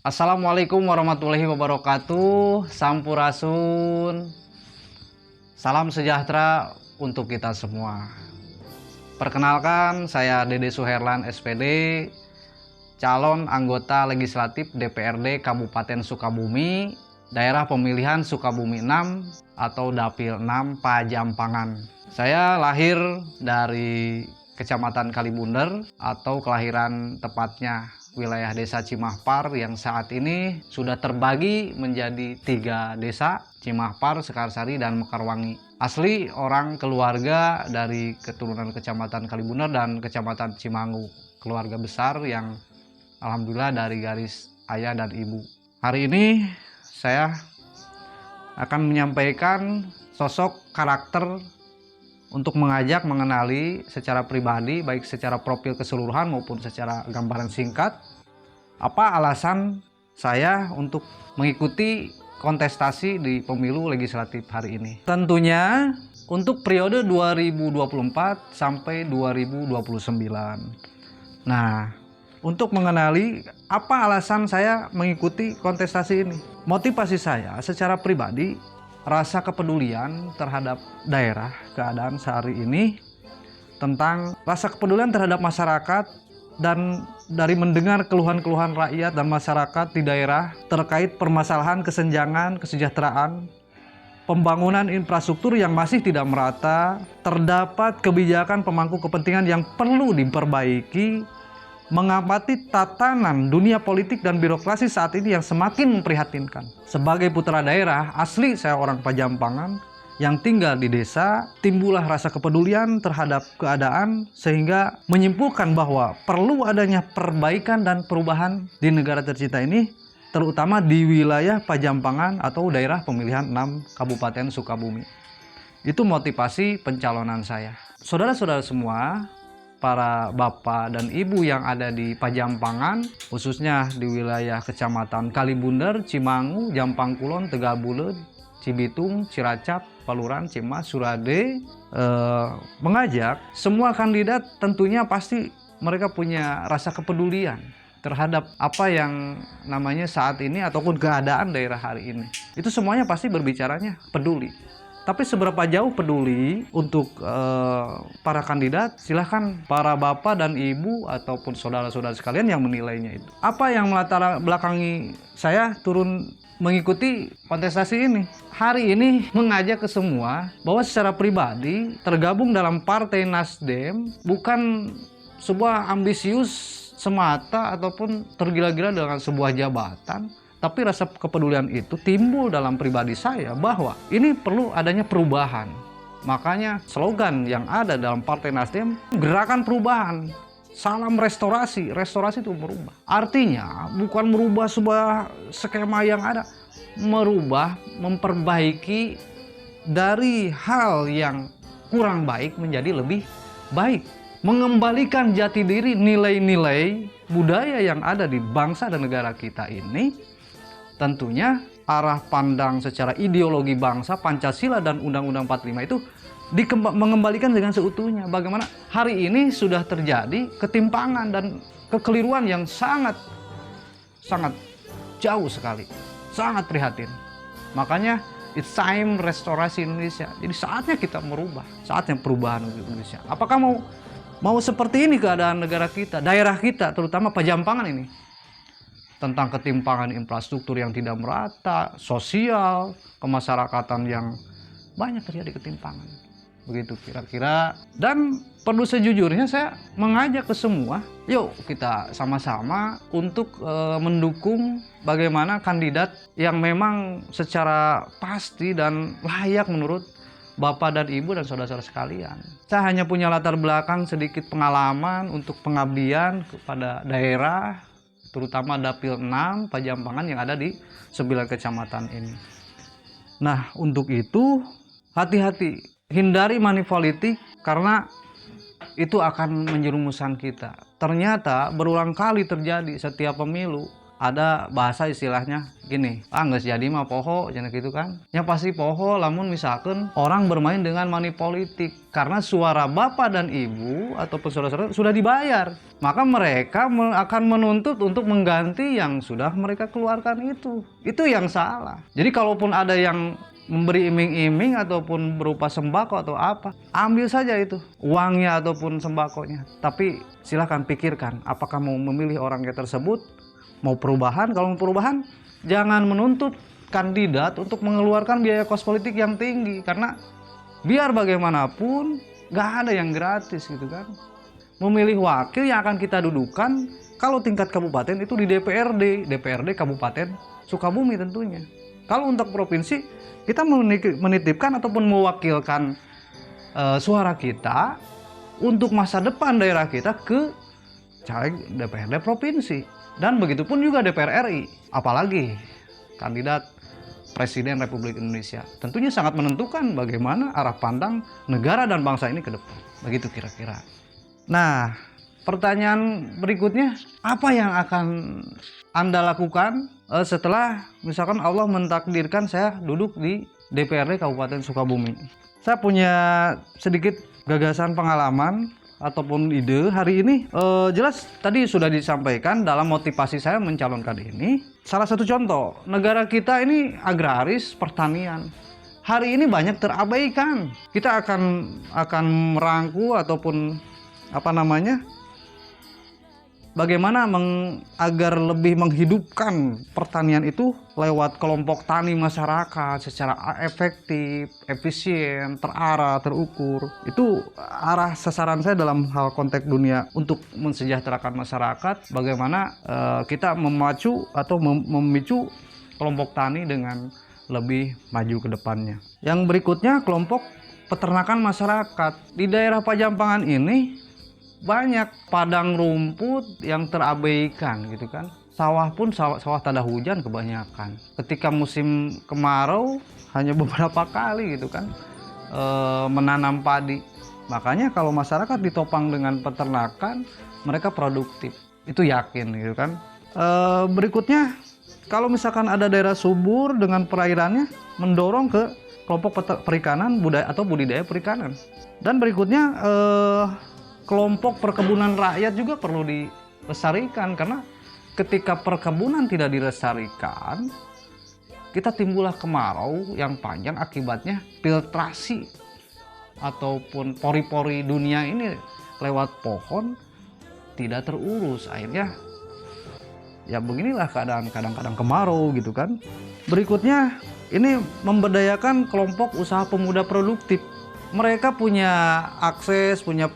Assalamualaikum warahmatullahi wabarakatuh. Sampurasun. Salam sejahtera untuk kita semua. Perkenalkan, saya Dede Suherlan SPD, calon anggota legislatif DPRD Kabupaten Sukabumi, daerah pemilihan Sukabumi 6 atau Dapil 6 Pajampangan. Saya lahir dari Kecamatan Kalibunder atau kelahiran tepatnya wilayah Desa Cimahpar yang saat ini sudah terbagi menjadi 3 desa, Cimahpar, Sekarsari, dan Mekarwangi. Asli orang keluarga dari keturunan Kecamatan Kalibunder dan Kecamatan Cimangu, keluarga besar yang alhamdulillah dari garis ayah dan ibu. Hari ini saya akan menyampaikan sosok karakter untuk mengajak mengenali secara pribadi, baik secara profil keseluruhan maupun secara gambaran singkat, apa alasan saya untuk mengikuti kontestasi di pemilu legislatif hari ini. Tentunya untuk periode 2024 sampai 2029. Nah, untuk mengenali apa alasan saya mengikuti kontestasi ini. Motivasi saya secara pribadi, rasa kepedulian terhadap daerah, keadaan sehari ini, tentang rasa kepedulian terhadap masyarakat, dan dari mendengar keluhan-keluhan rakyat dan masyarakat di daerah terkait permasalahan kesenjangan, kesejahteraan, pembangunan infrastruktur yang masih tidak merata, terdapat kebijakan pemangku kepentingan yang perlu diperbaiki, mengamati tatanan dunia politik dan birokrasi saat ini yang semakin memprihatinkan. Sebagai putra daerah, asli saya orang Pajampangan yang tinggal di desa, timbullah rasa kepedulian terhadap keadaan sehingga menyimpulkan bahwa perlu adanya perbaikan dan perubahan di negara tercinta ini, terutama di wilayah Pajampangan atau daerah pemilihan 6 Kabupaten Sukabumi. Itu motivasi pencalonan saya. Saudara-saudara semua, para bapak dan ibu yang ada di Pajampangan, khususnya di wilayah Kecamatan Kalibunder, Cimangu, Jampang Kulon, Tegabuleud, Cibitung, Ciracap, Paluran, Cimas, Surade, mengajak semua kandidat, tentunya pasti mereka punya rasa kepedulian terhadap apa yang namanya saat ini ataupun keadaan daerah hari ini. Itu semuanya pasti berbicaranya peduli. Tapi seberapa jauh peduli untuk para kandidat, silahkan para bapak dan ibu ataupun saudara-saudara sekalian yang menilainya itu. Apa yang melatar belakangi saya turun mengikuti kontestasi ini? Hari ini mengajak ke semua bahwa secara pribadi tergabung dalam Partai Nasdem bukan sebuah ambisius semata ataupun tergila-gila dengan sebuah jabatan. Tapi rasa kepedulian itu timbul dalam pribadi saya bahwa ini perlu adanya perubahan. Makanya slogan yang ada dalam Partai Nasdem, gerakan perubahan, salam restorasi. Restorasi itu merubah. Artinya bukan merubah sebuah skema yang ada, merubah, memperbaiki dari hal yang kurang baik menjadi lebih baik. Mengembalikan jati diri, nilai-nilai budaya yang ada di bangsa dan negara kita ini. Tentunya arah pandang secara ideologi bangsa, Pancasila dan Undang-Undang 45 itu mengembalikan dengan seutuhnya. Bagaimana hari ini sudah terjadi ketimpangan dan kekeliruan yang sangat jauh sekali, sangat prihatin. Makanya it's time restorasi Indonesia. Jadi saatnya kita merubah, saatnya perubahan untuk Indonesia. Apakah mau seperti ini keadaan negara kita, daerah kita, terutama Pajampangan ini? Tentang ketimpangan infrastruktur yang tidak merata, sosial, kemasyarakatan yang banyak terjadi ketimpangan. Begitu kira-kira. Dan perlu sejujurnya saya mengajak ke semua, yuk kita sama-sama untuk mendukung bagaimana kandidat yang memang secara pasti dan layak menurut Bapak dan Ibu dan saudara-saudara sekalian. Saya hanya punya latar belakang sedikit pengalaman untuk pengabdian kepada daerah, terutama Dapil 6 Pajampangan yang ada di 9 kecamatan ini. Nah, untuk itu hati-hati, hindari money politik karena itu akan menjerumuskan kita. Ternyata berulang kali terjadi setiap pemilu, ada bahasa istilahnya gini, nggak jadi mah poho, jangan gitu kan. Yang pasti poho lamun misalkan orang bermain dengan money politik, karena suara bapak dan ibu ataupun saudara-saudara sudah dibayar, maka mereka akan menuntut untuk mengganti yang sudah mereka keluarkan itu yang salah. Jadi kalaupun ada yang memberi iming-iming ataupun berupa sembako atau apa, ambil saja itu uangnya ataupun sembakonya, tapi silahkan pikirkan apakah mau memilih orangnya tersebut, mau perubahan. Kalau mau perubahan, jangan menuntut kandidat untuk mengeluarkan biaya kos politik yang tinggi, karena biar bagaimanapun gak ada yang gratis gitu kan. Memilih wakil yang akan kita dudukan kalau tingkat kabupaten itu di DPRD Kabupaten Sukabumi tentunya. Kalau untuk provinsi, kita menitipkan ataupun mewakilkan suara kita untuk masa depan daerah kita ke caleg DPRD provinsi. Dan begitupun juga DPR RI, apalagi kandidat Presiden Republik Indonesia. Tentunya sangat menentukan bagaimana arah pandang negara dan bangsa ini ke depan. Begitu kira-kira. Nah, pertanyaan berikutnya, apa yang akan Anda lakukan setelah misalkan Allah mentakdirkan saya duduk di DPRD Kabupaten Sukabumi? Saya punya sedikit gagasan, pengalaman ataupun ide hari ini. Jelas tadi sudah disampaikan dalam motivasi saya mencalonkan ini. Salah satu contoh, negara kita ini agraris, pertanian. Hari ini banyak terabaikan. Kita akan merangkul ataupun bagaimana agar lebih menghidupkan pertanian itu lewat kelompok tani masyarakat secara efektif, efisien, terarah, terukur. Itu arah sasaran saya dalam hal konteks dunia untuk mensejahterakan masyarakat. Bagaimana kita memacu atau memicu kelompok tani dengan lebih maju ke depannya. Yang berikutnya, kelompok peternakan masyarakat. Di daerah Pajampangan ini banyak padang rumput yang terabaikan gitu kan. Sawah pun sawah tanda hujan kebanyakan. Ketika musim kemarau hanya beberapa kali gitu kan menanam padi. Makanya kalau masyarakat ditopang dengan peternakan, mereka produktif. Itu yakin gitu kan. Berikutnya, kalau misalkan ada daerah subur dengan perairannya, mendorong ke kelompok perikanan budidaya perikanan. Dan berikutnya kelompok perkebunan rakyat juga perlu dilestarikan, karena ketika perkebunan tidak dilestarikan, kita timbullah kemarau yang panjang, akibatnya filtrasi ataupun pori-pori dunia ini lewat pohon tidak terurus, akhirnya ya beginilah keadaan kadang-kadang kemarau gitu kan. Berikutnya, ini memberdayakan kelompok usaha pemuda produktif. Mereka punya akses, punya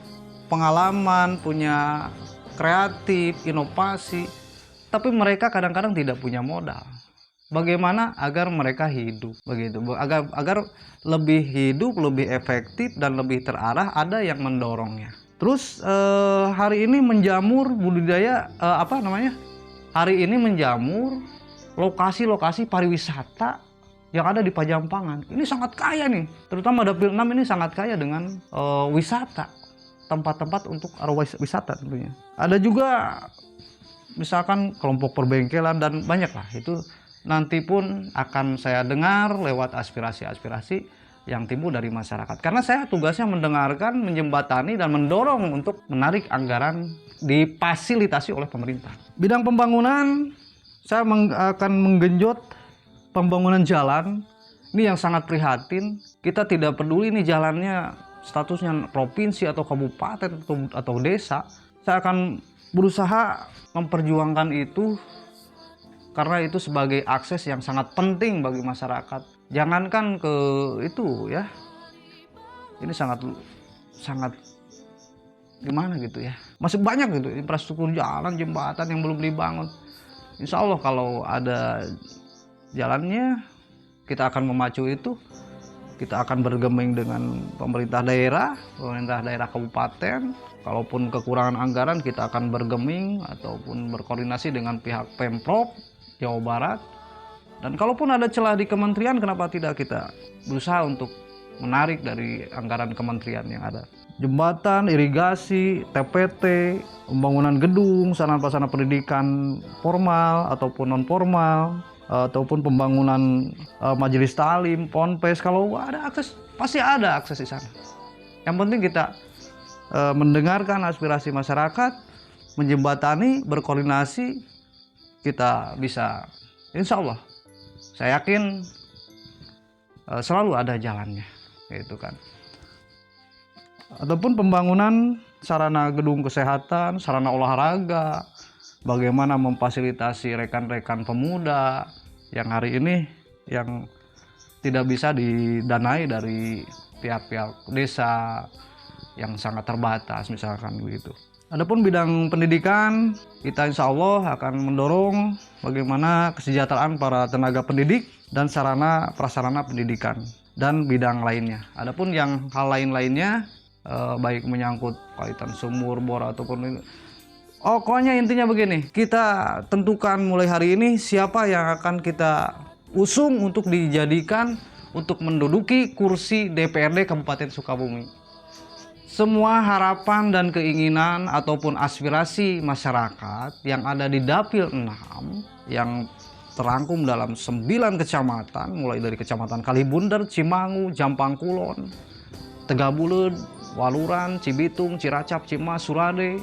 pengalaman, punya kreatif, inovasi, tapi mereka kadang-kadang tidak punya modal. Bagaimana agar mereka hidup begitu, agar lebih hidup, lebih efektif dan lebih terarah, ada yang mendorongnya. Terus hari ini menjamur budidaya hari ini menjamur lokasi-lokasi pariwisata yang ada di Pajampangan. Ini sangat kaya nih, terutama Dapil 6 ini sangat kaya dengan wisata, tempat-tempat untuk wisata tentunya. Ada juga misalkan kelompok perbengkelan dan banyak lah, itu nanti pun akan saya dengar lewat aspirasi-aspirasi yang timbul dari masyarakat. Karena saya tugasnya mendengarkan, menjembatani, dan mendorong untuk menarik anggaran difasilitasi oleh pemerintah. Bidang pembangunan, saya akan menggenjot pembangunan jalan. Ini yang sangat prihatin. Kita tidak peduli nih jalannya statusnya provinsi atau kabupaten atau desa. Saya akan berusaha memperjuangkan itu, karena itu sebagai akses yang sangat penting bagi masyarakat. Jangankan ke itu ya, ini sangat gimana gitu ya, masih banyak gitu infrastruktur jalan, jembatan yang belum dibangun. Insya Allah kalau ada jalannya, kita akan memacu itu. Kita akan bergeming dengan pemerintah daerah kabupaten. Kalaupun kekurangan anggaran, kita akan bergeming ataupun berkoordinasi dengan pihak Pemprov Jawa Barat. Dan kalaupun ada celah di kementerian, kenapa tidak kita berusaha untuk menarik dari anggaran kementerian yang ada. jembatan, irigasi, TPT, pembangunan gedung, sarana-prasarana pendidikan formal ataupun non formal, ataupun pembangunan majelis talim, ponpes. Kalau ada akses, pasti ada akses di sana. Yang penting kita mendengarkan aspirasi masyarakat, menjembatani, berkoordinasi, kita bisa, insya Allah, saya yakin selalu ada jalannya, gitu kan. Ataupun pembangunan sarana gedung kesehatan, sarana olahraga, bagaimana memfasilitasi rekan-rekan pemuda yang hari ini yang tidak bisa didanai dari pihak-pihak desa yang sangat terbatas, misalkan begitu. Adapun bidang pendidikan, kita insya Allah akan mendorong bagaimana kesejahteraan para tenaga pendidik dan sarana prasarana pendidikan dan bidang lainnya. Adapun yang hal lain-lainnya, baik menyangkut kaitan sumur, bor ataupun pokoknya intinya begini, kita tentukan mulai hari ini siapa yang akan kita usung untuk dijadikan untuk menduduki kursi DPRD Kabupaten Sukabumi. Semua harapan dan keinginan ataupun aspirasi masyarakat yang ada di Dapil 6 yang terangkum dalam 9 kecamatan, mulai dari Kecamatan Kalibundar, Cimangu, Jampang Kulon, Tegabulud, Waluran, Cibitung, Ciracap, Cimas, Surade,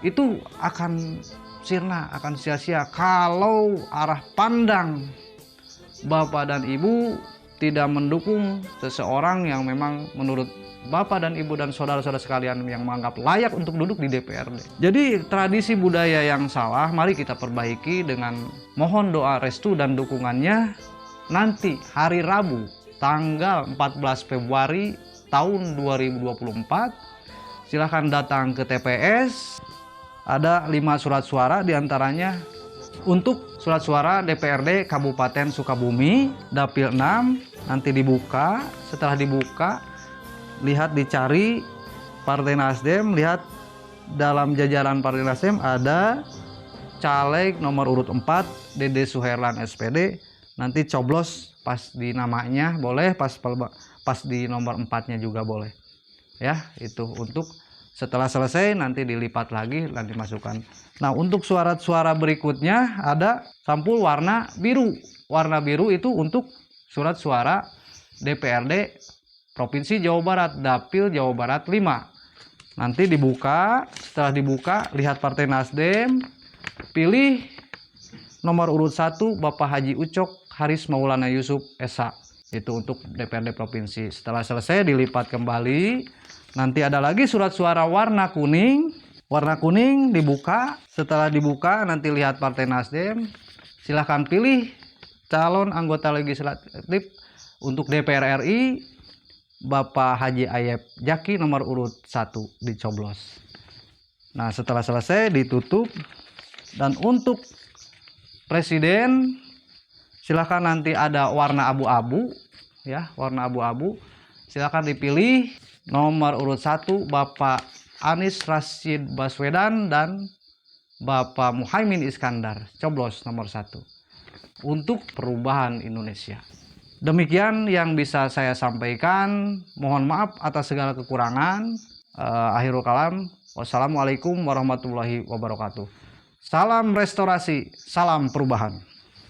itu akan sirna, akan sia-sia kalau arah pandang Bapak dan Ibu tidak mendukung seseorang yang memang menurut Bapak dan Ibu dan saudara-saudara sekalian yang menganggap layak untuk duduk di DPRD. Jadi tradisi budaya yang salah mari kita perbaiki dengan mohon doa restu dan dukungannya. Nanti hari Rabu tanggal 14 Februari tahun 2024 silahkan datang ke TPS. Ada 5 surat suara, diantaranya untuk surat suara DPRD Kabupaten Sukabumi Dapil 6 nanti dibuka. Setelah dibuka, lihat dicari Partai Nasdem, lihat dalam jajaran Partai Nasdem ada caleg nomor urut 4 Dede Suherlan SPD, nanti coblos pas di namanya boleh, pas di nomor 4-nya juga boleh. Ya, itu untuk setelah selesai nanti dilipat lagi dan dimasukkan. Nah, untuk surat-suara berikutnya ada sampul warna biru. Warna biru itu untuk surat suara DPRD Provinsi Jawa Barat, Dapil Jawa Barat 5. Nanti dibuka, setelah dibuka lihat Partai Nasdem, pilih nomor urut 1 Bapak Haji Ucok Haris Maulana Yusuf SA. Itu untuk DPRD Provinsi. Setelah selesai dilipat kembali, nanti ada lagi surat suara warna kuning. Warna kuning dibuka, setelah dibuka nanti lihat Partai Nasdem, silahkan pilih calon anggota legislatif untuk DPR RI Bapak Haji Ayep Jaki nomor urut 1 dicoblos. Nah, setelah selesai ditutup. Dan untuk presiden silahkan nanti ada warna abu-abu ya, warna abu-abu. Silahkan dipilih nomor urut 1 Bapak Anies Rashid Baswedan dan Bapak Muhaimin Iskandar, coblos nomor 1 untuk perubahan Indonesia. Demikian yang bisa saya sampaikan. Mohon maaf atas segala kekurangan. Akhirul kalam. Wassalamualaikum warahmatullahi wabarakatuh. Salam restorasi, salam perubahan.